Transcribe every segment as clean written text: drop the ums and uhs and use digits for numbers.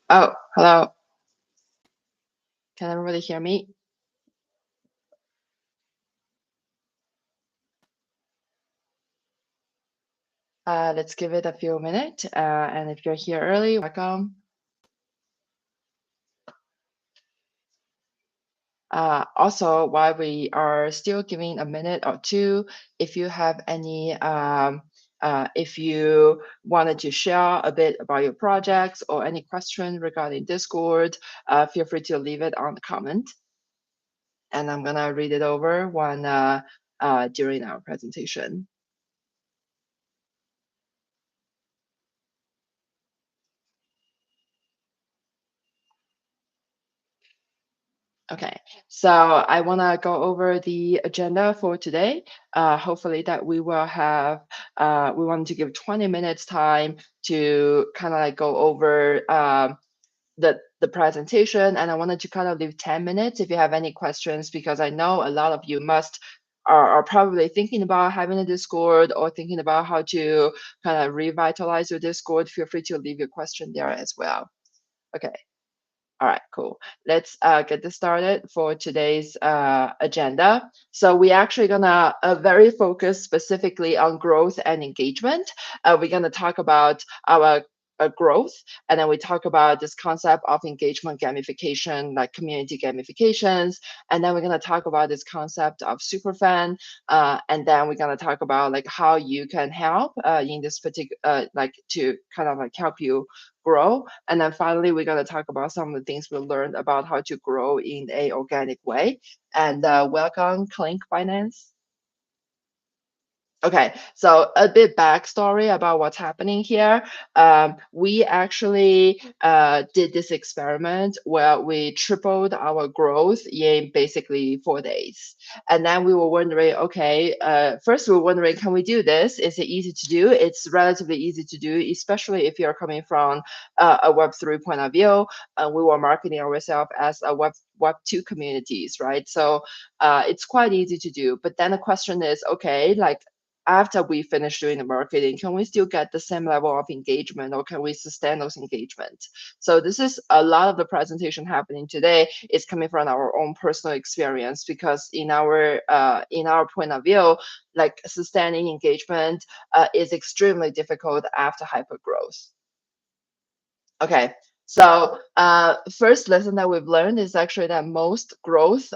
Oh, hello. Can everybody hear me? Let's give it a few minutes. And if you're here early, welcome. Also, while we are still giving a minute or two, if you have any, if you wanted to share a bit about your projects or any question regarding Discord, feel free to leave it on the comment, and I'm gonna read it over when during our presentation. Okay, so I want to go over the agenda for today. Hopefully that we will have, we want to give 20 minutes time to kind of like go over the presentation, and I wanted to kind of leave 10 minutes if you have any questions, because I know a lot of you are probably thinking about having a Discord or thinking about how to kind of revitalize your Discord. Feel free to leave your question there as well. Okay. All right, cool. Let's get this started for today's agenda. So we're actually gonna very focus specifically on growth and engagement. We're gonna talk about our growth, and then we talk about this concept of engagement gamification, like community gamifications, and then we're gonna talk about this concept of superfan, and then we're gonna talk about like how you can help in this particular, like to kind of like help you grow. And then finally, we're going to talk about some of the things we learned about how to grow in a organic way. And welcome, Clink Finance. Okay, so a bit backstory about what's happening here. We actually did this experiment where we tripled our growth in basically 4 days. And then we were wondering, okay, first we were wondering, can we do this? Is it easy to do? It's relatively easy to do, especially if you're coming from a Web3 point of view. We were marketing ourselves as a Web2 communities, right? So it's quite easy to do. But then the question is, okay, like after we finish doing the marketing, can we still get the same level of engagement, or can we sustain those engagements? So this is a lot of the presentation happening today is coming from our own personal experience, because in our point of view, like sustaining engagement is extremely difficult after hyper growth. Okay, so first lesson that we've learned is actually that most growth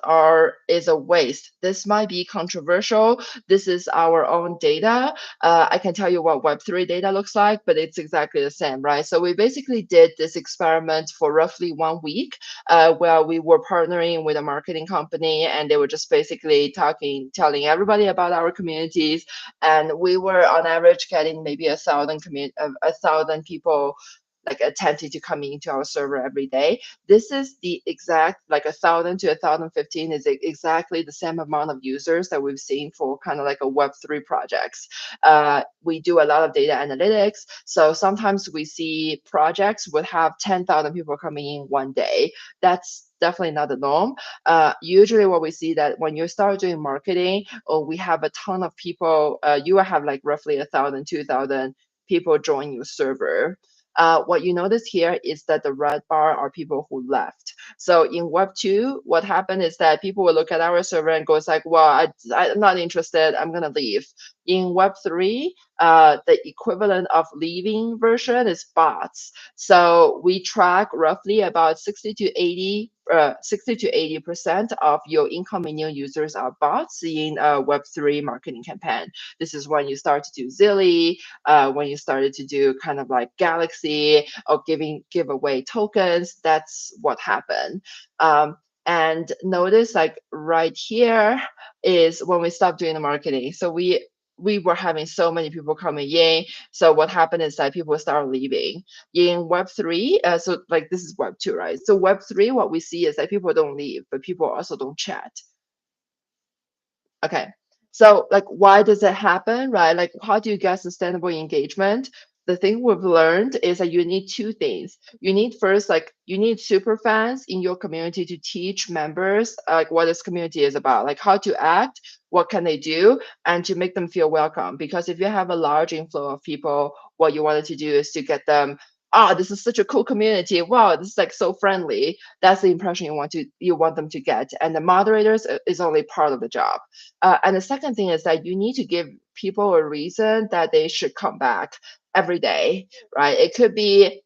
is a waste. This might be controversial. This is our own data. I can tell you what Web3 data looks like, but it's exactly the same, right? So we basically did this experiment for roughly 1 week, where we were partnering with a marketing company, and they were just basically telling everybody about our communities, and we were on average getting maybe a thousand people like attempting to come into our server every day. This is the exact, like 1,000 to 1,015 is exactly the same amount of users that we've seen for kind of like a Web3 projects. We do a lot of data analytics. So sometimes we see projects would have 10,000 people coming in one day. That's definitely not the norm. Usually what we see that when you start doing marketing, or we have a ton of people, you will have like roughly 1,000, 2,000 people join your server. What you notice here is that the red bar are people who left. So in Web 2, what happened is that people will look at our server and go, it's like, well, I'm not interested, I'm going to leave. In Web 3, the equivalent of leaving version is bots. So we track roughly about 60 to 80% of your incoming new users are bots in a Web3 marketing campaign. This is when you start to do Zilly, when you started to do kind of like Galaxy or give away tokens. That's what happened. And notice like right here is when we stopped doing the marketing. So we were having so many people coming in. So what happened is that people start leaving. In Web3, so like this is Web2, right? So Web3, what we see is that people don't leave, but people also don't chat. Okay. So like why does it happen, right? Like how do you get sustainable engagement? The thing we've learned is that you need two things. You need first, like you need super fans in your community to teach members like what this community is about, like how to act, what can they do, and to make them feel welcome. Because if you have a large inflow of people, what you wanted to do is to get them oh, this is such a cool community. Wow, this is like so friendly. That's the impression you want them to get. And the moderators is only part of the job. And the second thing is that you need to give people a reason that they should come back every day, right? It could be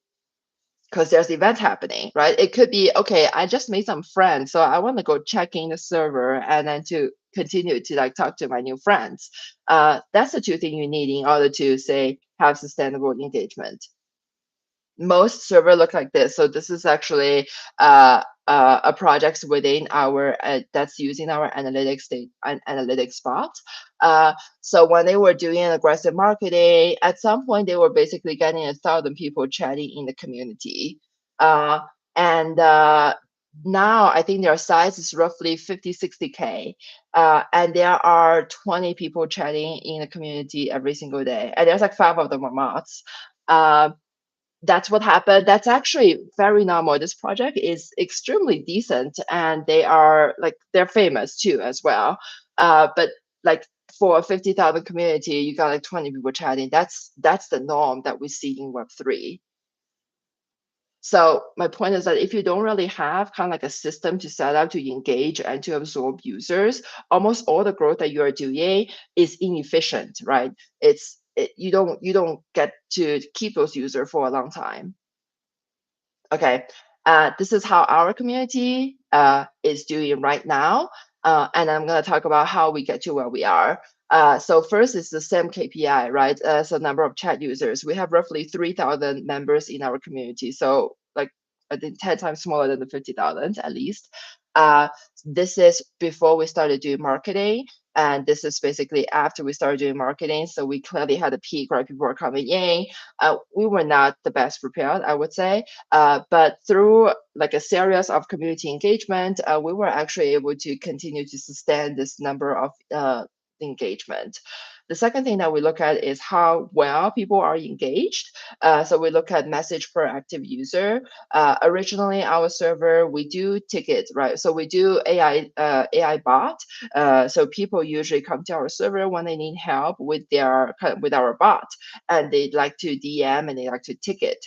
because there's event happening, right? It could be, okay, I just made some friends, so I want to go check in the server and then to continue to like talk to my new friends. That's the two things you need in order to say have sustainable engagement. Most server look like this. So this is actually a project within our that's using our analytics bot. So when they were doing aggressive marketing, at some point they were basically getting 1,000 people chatting in the community. And now I think their size is roughly 50, 60K. And there are 20 people chatting in the community every single day. And there's like 5 of them are mods. Uh, that's what happened. That's actually very normal. This project is extremely decent, and they are like they're famous too as well. But like for a 50,000 community, you got like 20 people chatting. That's the norm that we see in Web3. So my point is that if you don't really have kind of like a system to set up to engage and to absorb users, almost all the growth that you are doing is inefficient, right? You don't get to keep those users for a long time. Okay, this is how our community is doing right now. And I'm going to talk about how we get to where we are. So first is the same KPI, right? So number of chat users. We have roughly 3,000 members in our community. So like I think 10 times smaller than the 50,000 at least. Uh, this is before we started doing marketing. And this is basically after we started doing marketing. So we clearly had a peak, right? People were coming in. We were not the best prepared, I would say. But through like a series of community engagement, we were actually able to continue to sustain this number of engagement. The second thing that we look at is how well people are engaged. So we look at message per active user. Originally, our server, we do tickets, right? So we do AI bot. So people usually come to our server when they need help with with our bot, and they like to DM and they like to ticket.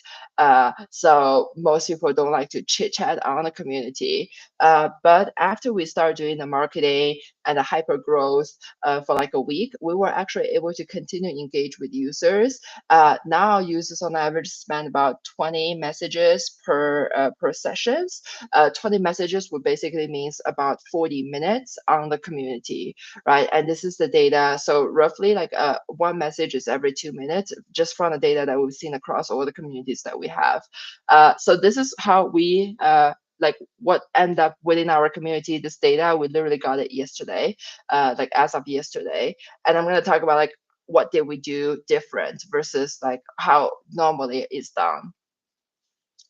So most people don't like to chit chat on the community. But after we start doing the marketing and the hyper growth for like a week, we were actually able to continue engage with users. Now users on average spend about 20 messages per sessions. 20 messages would basically means about 40 minutes on the community, right? And this is the data. So roughly like one message is every 2 minutes, just from the data that we've seen across all the communities that we have. So this is how we like what end up within our community. This data, we literally got it yesterday, like as of yesterday. And I'm going to talk about like what did we do different versus like how normally it's done.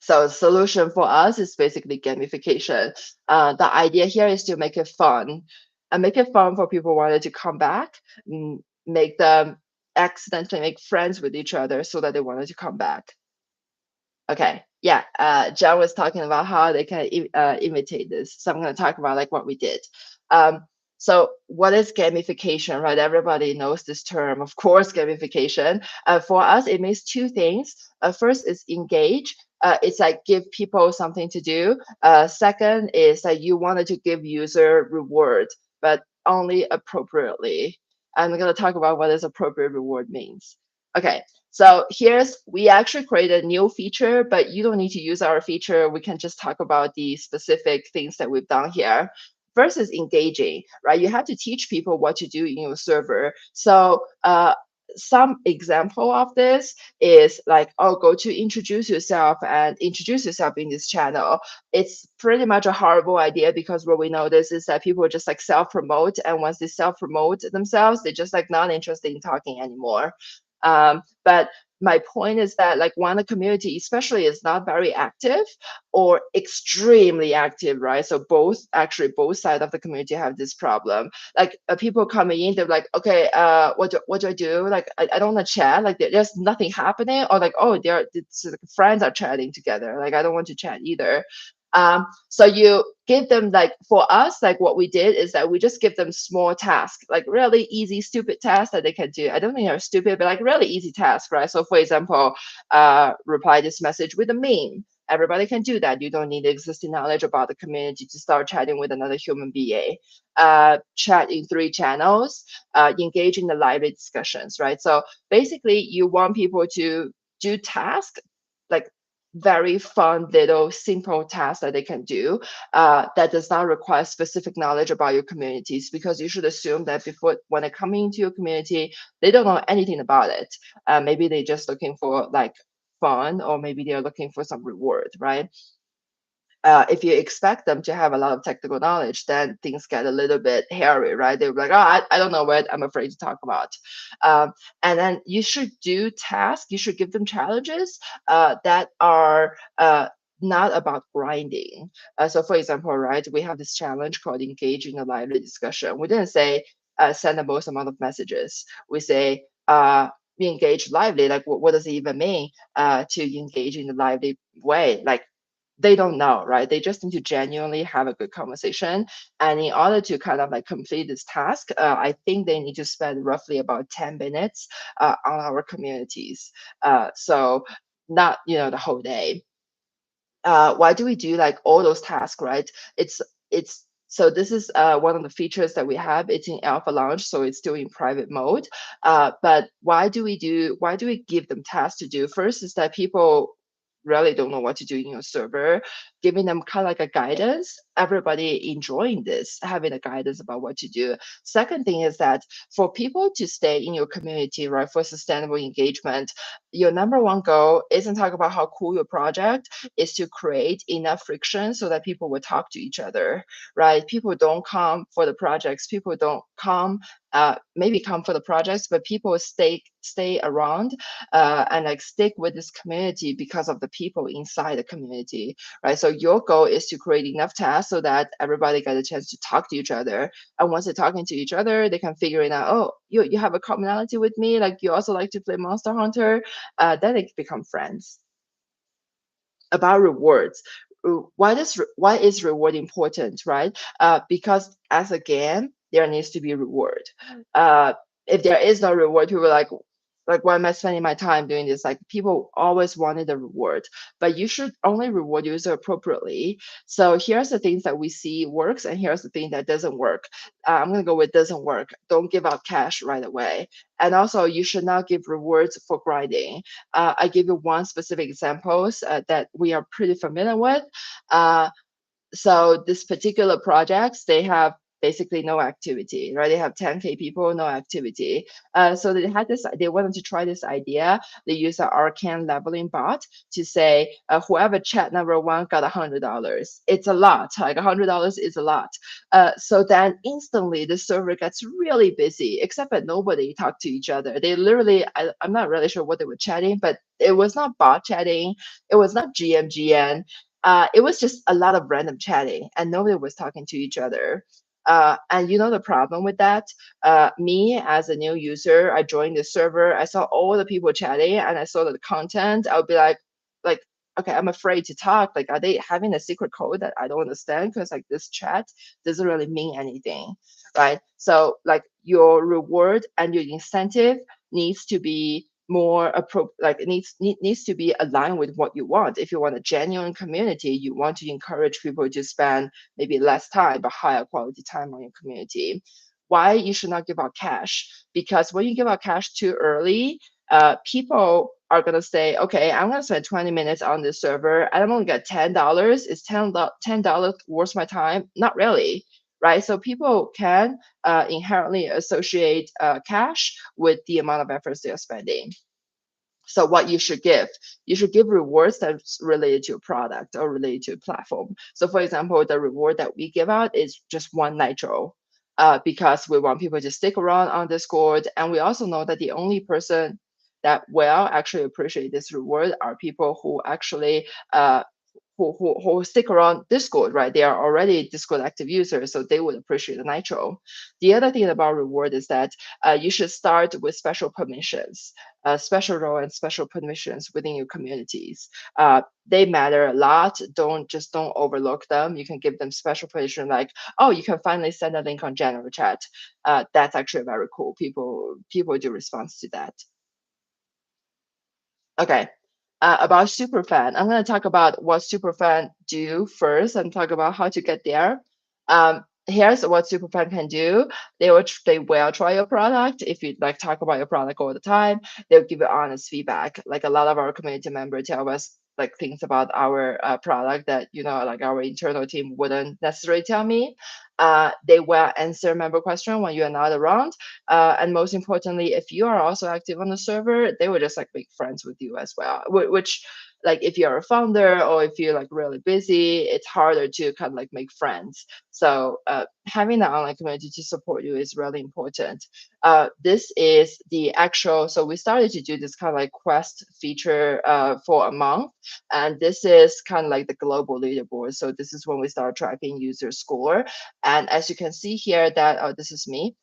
So the solution for us is basically gamification. The idea here is to make it fun and make it fun for people who wanted to come back, make them accidentally make friends with each other so that they wanted to come back. Okay, yeah, John was talking about how they can imitate this. So I'm going to talk about like what we did. So what is gamification, right? Everybody knows this term, of course, gamification. For us, it means two things. First is engage. It's like give people something to do. Second is that you wanted to give user reward, but only appropriately. I'm going to talk about what this appropriate reward means. Okay, so we actually created a new feature, but you don't need to use our feature. We can just talk about the specific things that we've done here. First is engaging, right? You have to teach people what to do in your server. So some example of this is like, oh, go to introduce yourself and introduce yourself in this channel. It's pretty much a horrible idea because what we notice is that people just like self-promote, and once they self-promote themselves, they're just like not interested in talking anymore. But my point is that like when a community especially is not very active or extremely active, right? So both sides of the community have this problem. Like people coming in, they're like, okay, what do I do? Like I don't want to chat. Like there's nothing happening, or like, oh, friends are chatting together. Like I don't want to chat either. So you give them, like, for us, like what we did is that we just give them small tasks, like really easy, stupid tasks that they can do. I don't think they're stupid, but like really easy tasks, right? So for example, reply this message with a meme. Everybody can do that. You don't need existing knowledge about the community to start chatting with another human BA. Chat in 3 channels, engage in the lively discussions, right? So basically, you want people to do tasks like very fun little simple tasks that they can do, that does not require specific knowledge about your communities, because you should assume that before, when they come into your community, they don't know anything about it. Maybe they're just looking for like fun, or maybe they're looking for some reward, right? If you expect them to have a lot of technical knowledge, then things get a little bit hairy, right? They're like, oh, I don't know what I'm afraid to talk about. And then you should do tasks, you should give them challenges that are not about grinding. So, for example, right, we have this challenge called engage in a lively discussion. We didn't say send the most amount of messages. We say, engage lively. Like, what does it even mean to engage in a lively way? Like, they don't know, right? They just need to genuinely have a good conversation. And in order to kind of like complete this task, I think they need to spend roughly about 10 minutes on our communities. So not, the whole day. Why do we do like all those tasks, right? It's so this is one of the features that we have. It's in alpha launch, so it's still in private mode. But why do we give them tasks to do? First is that people really don't know what to do in your server. Giving them kind of like a guidance, everybody enjoying this, having a guidance about what to do. Second thing is that for people to stay in your community, right, for sustainable engagement, your number one goal isn't talk about how cool your project is, to create enough friction so that people will talk to each other, right? People don't come for the projects. People don't come, maybe come for the projects, but people stay around and like stick with this community because of the people inside the community, right? So your goal is to create enough tasks so that everybody get a chance to talk to each other. And once they're talking to each other, they can figure it out. Oh, you have a commonality with me. Like, you also like to play Monster Hunter. Then they become friends. About rewards, why is reward important, right? Because as a game, there needs to be reward. uh if there is no reward, people are like, why am I spending my time doing this? Like, people always wanted a reward, but you should only reward user appropriately. So here's the things that we see works, and here's the thing that doesn't work. I'm going to go with doesn't work. Don't give out cash right away. And also, you should not give rewards for grinding. I give you one specific examples that we are pretty familiar with. Uh, so this particular projects, they have basically no activity, right? They have 10K people, no activity. So they wanted to try this idea. They use an arcane leveling bot to say, whoever chat number one got $100. It's a lot, like $100 is a lot. So then instantly the server gets really busy, except that nobody talked to each other. They literally, I'm not really sure what they were chatting, but it was not bot chatting. It was not GMGN. It was just a lot of random chatting, and nobody was talking to each other. And the problem with that, me as a new user, I joined the server, I saw all the people chatting, and I saw the content. I would be like, okay, I'm afraid to talk. Like, are they having a secret code that I don't understand? Because like this chat doesn't really mean anything, right? So like your reward and your incentive needs to be more like it needs to be aligned with what you want. If you want a genuine community, you want to encourage people to spend maybe less time but higher quality time on your community. Why you should not give out cash? Because when you give out cash too early, people are going to say, okay, I'm going to spend 20 minutes on this server and I'm going to get $10. Is $10 worth my time? Not really, right? So people can inherently associate cash with the amount of efforts they're spending. So what you should give rewards that's related to a product or related to a platform. So for example, the reward that we give out is just one nitro, because we want people to stick around on Discord. And we also know that the only person that will actually appreciate this reward are people who actually who stick around Discord, right? They are already Discord active users, so they would appreciate the Nitro. The other thing about reward is that you should start with special permissions, special role and special permissions within your communities. They matter a lot. Don't overlook them. You can give them special permission, like, oh, you can finally send a link on general chat. That's actually very cool. People do respond to that. Okay. About Superfan, I'm going to talk about what Superfan do first and talk about how to get there. Here's what Superfan can do. They will try your product. If you like talk about your product all the time, they'll give you honest feedback. Like a lot of our community members tell us like things about our product that like our internal team wouldn't necessarily tell me. They will answer member question when you are not around. And most importantly, if you are also active on the server, they will just like make friends with you as well. Which, like, if you're a founder or if you're like really busy, it's harder to kind of like make friends. So having an online community to support you is really important. This is the actual. So we started to do this kind of like quest feature for a month, and this is kind of like the global leaderboard. So this is when we start tracking user score, and as you can see here, that this is me.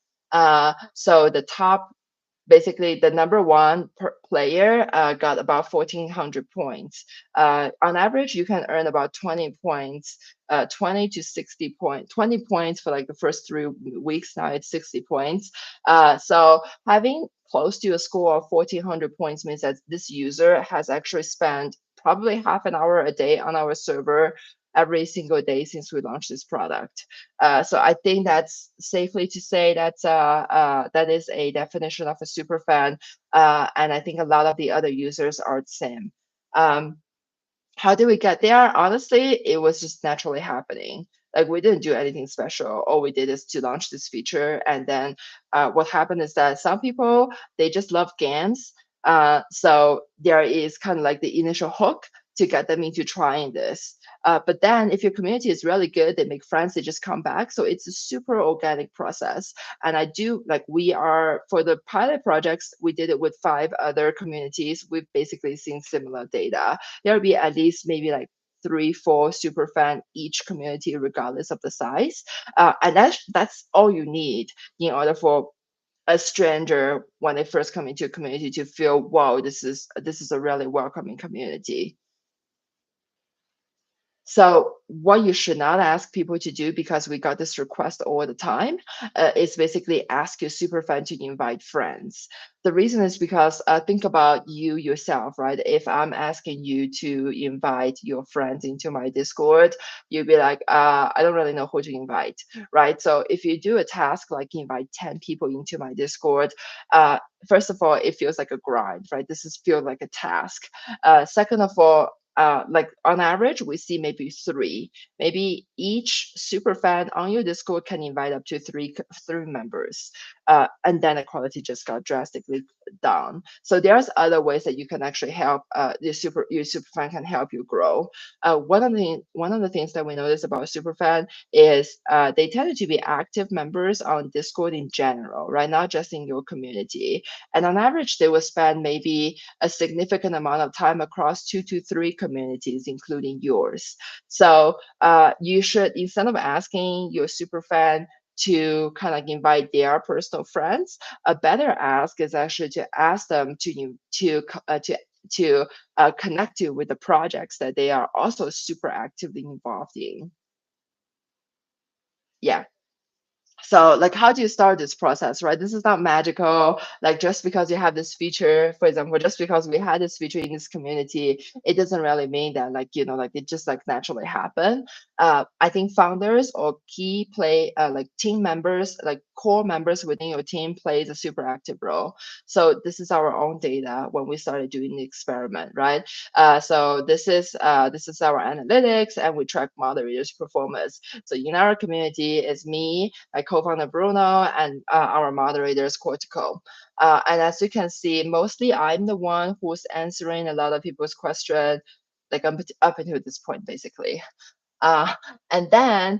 So the top, basically the number one player got about 1,400 points. On average, you can earn about 20 points, 20 to 60 points, 20 points for like the first 3 weeks. Now it's 60 points. So having close to a score of 1,400 points means that this user has actually spent probably half an hour a day on our server every single day since we launched this product. So I think that's safely to say that is a definition of a super fan, and I think a lot of the other users are the same. Um, how did we get there? Honestly, it was just naturally happening. Like we didn't do anything special. All we did is to launch this feature, and then what happened is that some people, they just love games. So there is kind of like the initial hook to get them into trying this. But then if your community is really good, they make friends, they just come back. So it's a super organic process. And I do like, we are, for the pilot projects, we did it with 5 other communities. We've basically seen similar data. There'll be at least maybe like 3, 4 super fan each community, regardless of the size. And that's all you need in order for a stranger, when they first come into a community, to feel, wow, this is a really welcoming community. So what you should not ask people to do, because we got this request all the time, is basically ask your super fan to invite friends. The reason is because think about you yourself, right? If I'm asking you to invite your friends into my Discord, you'll be like, I don't really know who to invite, right? So if you do a task like invite 10 people into my Discord, first of all, it feels like a grind, right? This is feel like a task. Second of all, like on average, we see maybe 3. Maybe each super fan on your Discord can invite up to three members, and then the quality just got drastically down. So there's other ways that you can actually help your super fan can help you grow. One of the things that we notice about super fan is they tend to be active members on Discord in general, right? Not just in your community. And on average, they will spend maybe a significant amount of time across 2 to 3 communities, including yours. So you should, instead of asking your super fan to kind of invite their personal friends, a better ask is actually to ask them to connect you with the projects that they are also super actively involved in. Yeah. So like, how do you start this process, right? This is not magical. Like, just because you have this feature, for example, just because we had this feature in this community, it doesn't really mean that like, like it just like naturally happen. I think founders or key play like team members, like core members within your team, plays a super active role. So this is our own data when we started doing the experiment, right? So this is our analytics, and we track moderators performance. So in our community, it's me, my co-founder Bruno, and our moderators Cortico. And as you can see, mostly I'm the one who's answering a lot of people's questions, like up until this point, basically. Uh, and then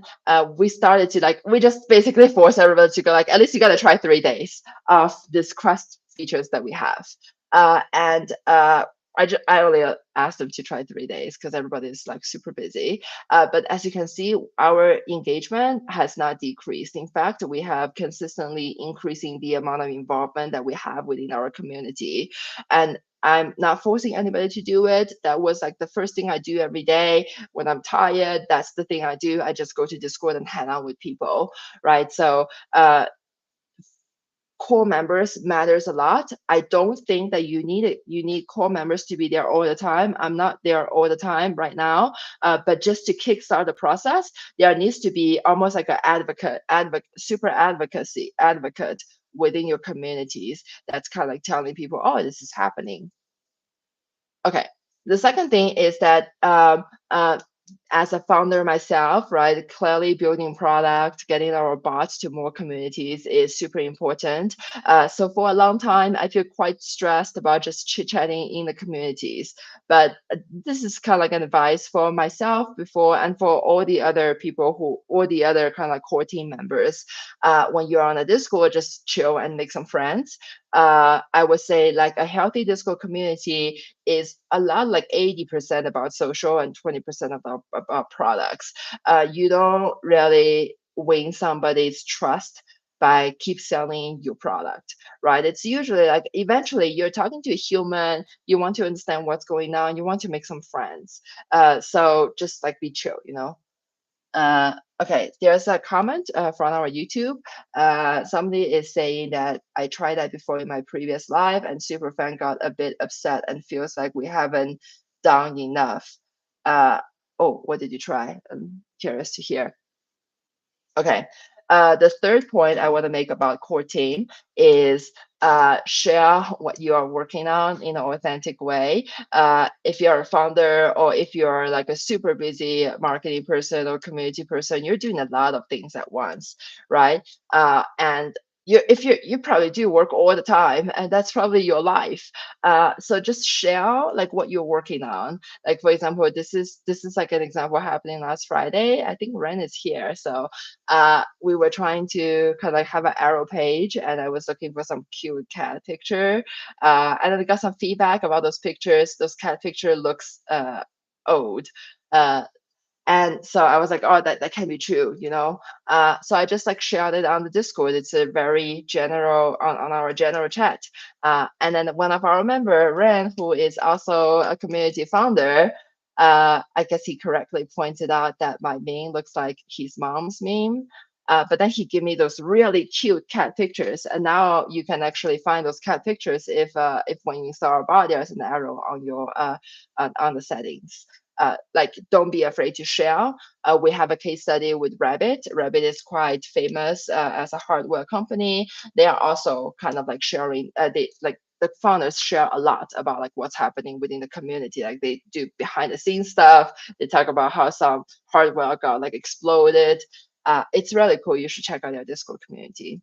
we started to like, we just basically force everybody to go like, at least you got to try 3 days of this quest features that we have. And I only asked them to try 3 days because everybody's like super busy. But as you can see, our engagement has not decreased. In fact, we have consistently increasing the amount of involvement that we have within our community. And I'm not forcing anybody to do it. That was like the first thing I do every day when I'm tired. That's the thing I do. I just go to Discord and hang out with people, right? So core members matters a lot. I don't think that you need it. You need core members to be there all the time. I'm not there all the time right now, but just to kickstart the process, there needs to be almost like an super advocate within your communities. That's kind of like telling people, oh, this is happening. Okay. The second thing is that as a founder myself, right, clearly building product, getting our bots to more communities is super important. So for a long time, I feel quite stressed about just chit-chatting in the communities. But this is kind of like an advice for myself before and for all the other people all the other kind of like core team members. When you're on a Discord, just chill and make some friends. I would say like a healthy Discord community is a lot like 80% about social and 20% about products. You don't really win somebody's trust by keep selling your product, right? It's usually like eventually you're talking to a human, you want to understand what's going on, you want to make some friends. So just like be chill, you know? Uh, okay, there's a comment from our YouTube. Somebody is saying that I tried that before in my previous live, and Superfan got a bit upset and feels like we haven't done enough. Uh, oh, what did you try? I'm curious to hear. Okay. The third point I want to make about core team is share what you are working on in an authentic way. If you're a founder or if you're like a super busy marketing person or community person, you're doing a lot of things at once, right? And you probably do work all the time, and that's probably your life. So just share like what you're working on. Like for example, this is like an example happening last Friday. I think Ren is here, so we were trying to kind of like have an arrow page, and I was looking for some cute cat picture. And then I got some feedback about those pictures. Those cat picture looks old. Uh, and so I was like, oh, that can be true, you know. So I just like shared it on the Discord. It's a very general on our general chat. And then one of our member, Ren, who is also a community founder, I guess he correctly pointed out that my meme looks like his mom's meme. But then he gave me those really cute cat pictures, and now you can actually find those cat pictures if when you install our bot, there's an arrow on your on the settings. Like don't be afraid to share. We have a case study with Rabbit. Rabbit is quite famous as a hardware company. They are also kind of like sharing. They like the founders share a lot about like what's happening within the community. Like they do behind the scenes stuff. They talk about how some hardware got like exploded. It's really cool. You should check out their Discord community.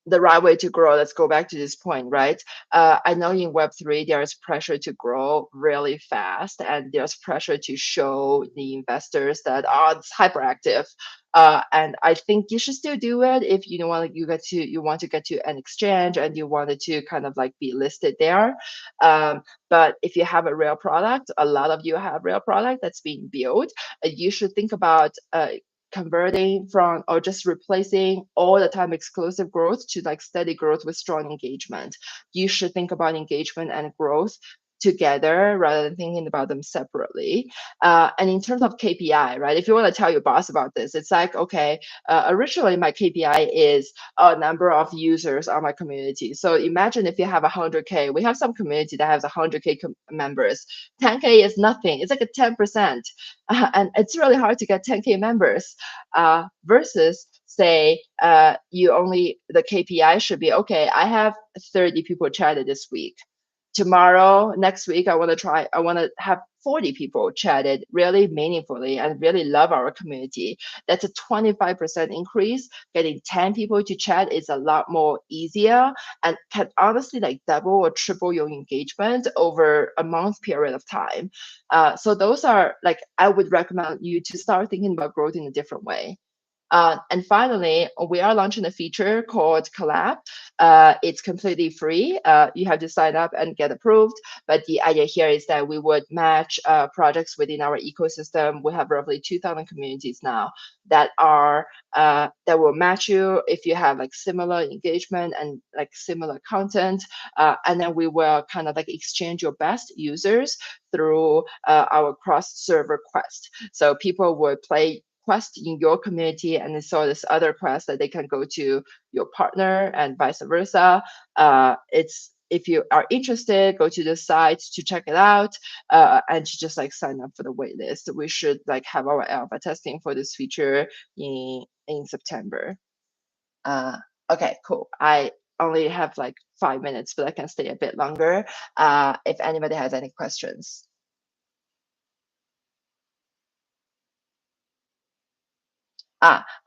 The right way to grow, let's go back to this point, right? I know in Web3, there's pressure to grow really fast, and there's pressure to show the investors that, oh, it's hyperactive. And I think you should still do it if you don't want you want to get to an exchange and you wanted to kind of like be listed there. But if you have a real product, a lot of you have real product that's being built, you should think about converting from or just replacing all the time exclusive growth to like steady growth with strong engagement. You should think about engagement and growth together rather than thinking about them separately. And in terms of KPI, right? If you want to tell your boss about this, it's like, okay, originally my KPI is a number of users on my community. So imagine if you have 100K, we have some community that has 100K members. 10K is nothing. It's like a 10%. And it's really hard to get 10K members versus say the KPI should be, okay, I have 30 people chatted this week. Tomorrow, next week, I want to have 40 people chatted really meaningfully and really love our community. That's a 25% increase. Getting 10 people to chat is a lot more easier and can honestly like double or triple your engagement over a month period of time. So those are like, I would recommend you to start thinking about growth in a different way. And finally, we are launching a feature called Collab. It's completely free. You have to sign up and get approved. But the idea here is that we would match projects within our ecosystem. We have roughly 2,000 communities now that will match you if you have like similar engagement and like similar content. And then we will kind of like exchange your best users through our cross-server quest. So people would play quest in your community and then saw this other quest that they can go to your partner and vice versa. It's if you are interested, go to the site to check it out and to just like sign up for the waitlist. We should like have our alpha testing for this feature in September. Uh, okay, cool. I only have like 5 minutes, but I can stay a bit longer if anybody has any questions.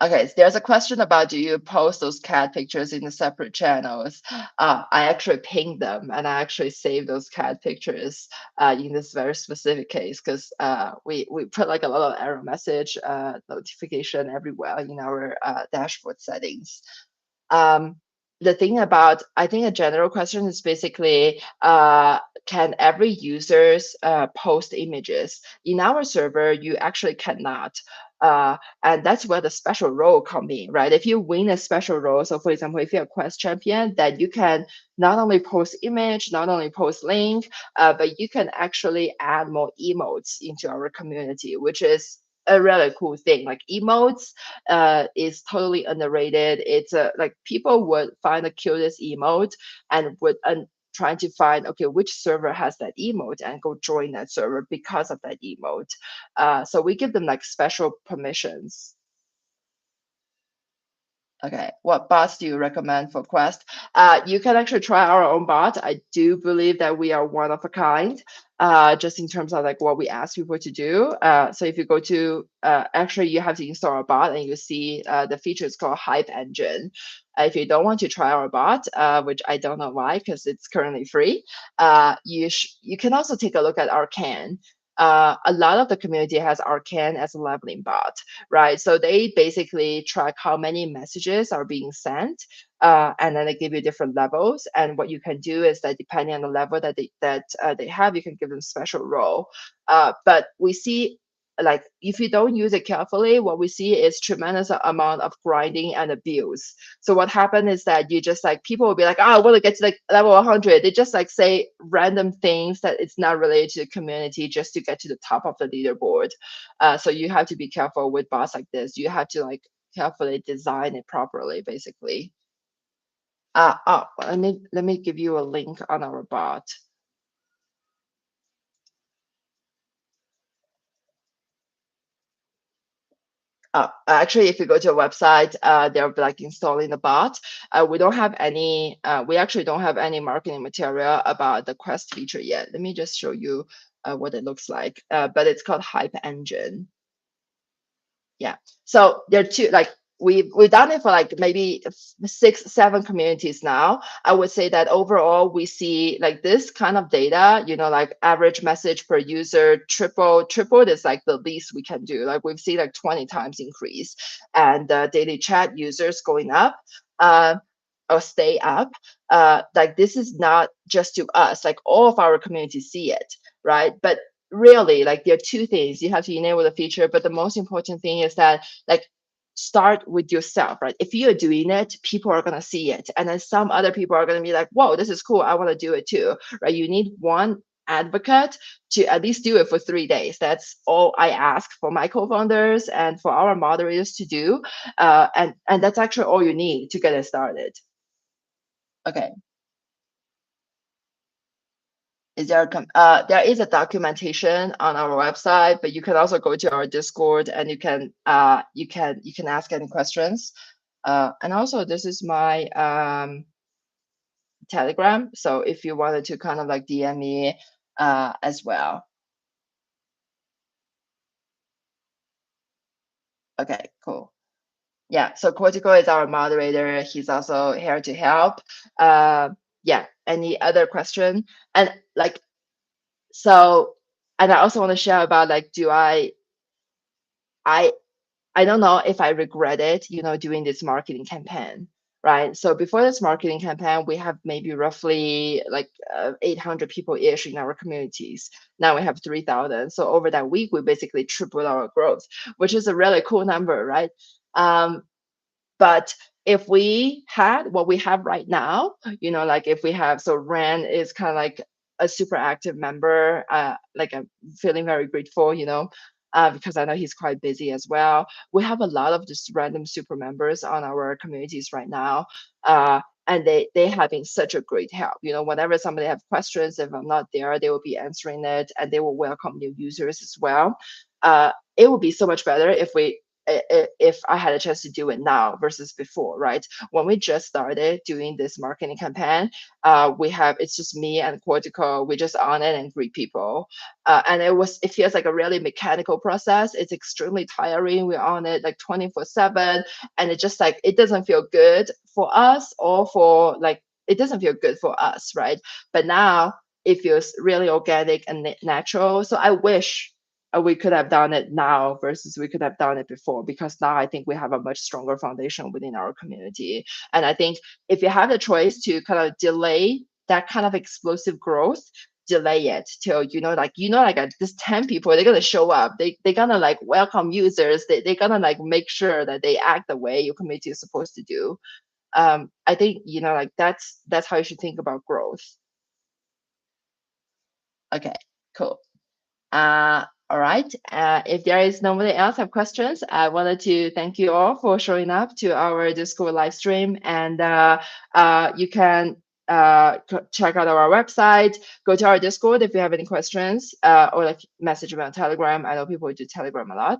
Okay. So there's a question about do you post those cat pictures in the separate channels? I actually pinged them and I actually saved those cat pictures in this very specific case because we put like a lot of error message notification everywhere in our dashboard settings. Um, the thing about, I think a general question is basically, can every users post images? In our server, you actually cannot. And that's where the special role come in, right? If you win a special role, so for example, if you're a quest champion, then you can not only post image, not only post link, but you can actually add more emotes into our community, which is a really cool thing. Like emotes is totally underrated. It's like people would find the cutest emote and would trying to find okay which server has that emote and go join that server because of that emote. So we give them like special permissions. Okay, what bots do you recommend for Quest? You can actually try our own bot. I do believe that we are one of a kind, just in terms of like what we ask people to do. So if you go to, actually you have to install a bot and you see the feature is called Hype Engine. If you don't want to try our bot, which I don't know why, because it's currently free, you can also take a look at Arcan. A lot of the community has Arcan as a leveling bot, right? So they basically track how many messages are being sent, and then they give you different levels. And what you can do is that depending on the level that they have, you can give them special role. But we see like if you don't use it carefully, what we see is tremendous amount of grinding and abuse. So what happened is that you just like people will be like, oh, I want to get to like level 100. They just like say random things that it's not related to the community just to get to the top of the leaderboard. So you have to be careful with bots like this. You have to like carefully design it properly, basically. Let me give you a link on our bot. Actually, if you go to a website, they're like installing the bot. We don't have any. We actually don't have any marketing material about the Quest feature yet. Let me just show you what it looks like. But it's called Hype Engine. Yeah. So there are two, like we've done it for like maybe 6, 7 communities now. I would say that overall we see like this kind of data, like average message per user tripled is like the least we can do. Like we've seen like 20 times increase and daily chat users going up. Or stay up. Like this is not just to us, like all of our communities see it, right? But really like there are two things you have to enable the feature, but the most important thing is that like start with yourself, right? If you're doing it, people are going to see it, and then some other people are going to be like, whoa, this is cool, I want to do it too, right? You need one advocate to at least do it for 3 days. That's all I ask for my co-founders and for our moderators to do, and that's actually all you need to get it started. Okay. There is a documentation on our website, but you can also go to our Discord and you can ask any questions. And also this is my Telegram. So if you wanted to kind of like DM me as well. Okay, cool. Yeah, so Cortico is our moderator. He's also here to help. Yeah, any other question? And like so, and I also want to share about like, I I don't know if I regret it, doing this marketing campaign, right? So before this marketing campaign, we have maybe roughly like 800 people ish in our communities. Now we have 3,000. So over that week, we basically tripled our growth, which is a really cool number, right? Um, but if we had what we have right now, like if we have, so Rand is kind of like a super active member, like I'm feeling very grateful, because I know he's quite busy as well. We have a lot of just random super members on our communities right now. And they have been such a great help. Whenever somebody have questions, if I'm not there, they will be answering it, and they will welcome new users as well. It would be so much better if I had a chance to do it now versus before, right? When we just started doing this marketing campaign, it's just me and Cortico. We just on it and greet people, and it feels like a really mechanical process. It's extremely tiring. We're on it like 24/7, and it just like it doesn't feel good for us or for like it doesn't feel good for us, right? But now it feels really organic and natural. So I wish we could have done it now versus we could have done it before, because now I think we have a much stronger foundation within our community. And I think if you have the choice to kind of delay that kind of explosive growth, delay it till like this 10 people, they're gonna show up, they're gonna like welcome users, they're gonna like make sure that they act the way your community is supposed to do. I think like that's how you should think about growth. Okay, cool. All right. If there is nobody else have questions, I wanted to thank you all for showing up to our Discord live stream. And you can check out our website, go to our Discord if you have any questions, or like message me on Telegram. I know people do Telegram a lot.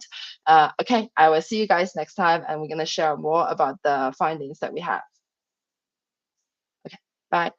Okay, I will see you guys next time, and we're gonna share more about the findings that we have. Okay, bye.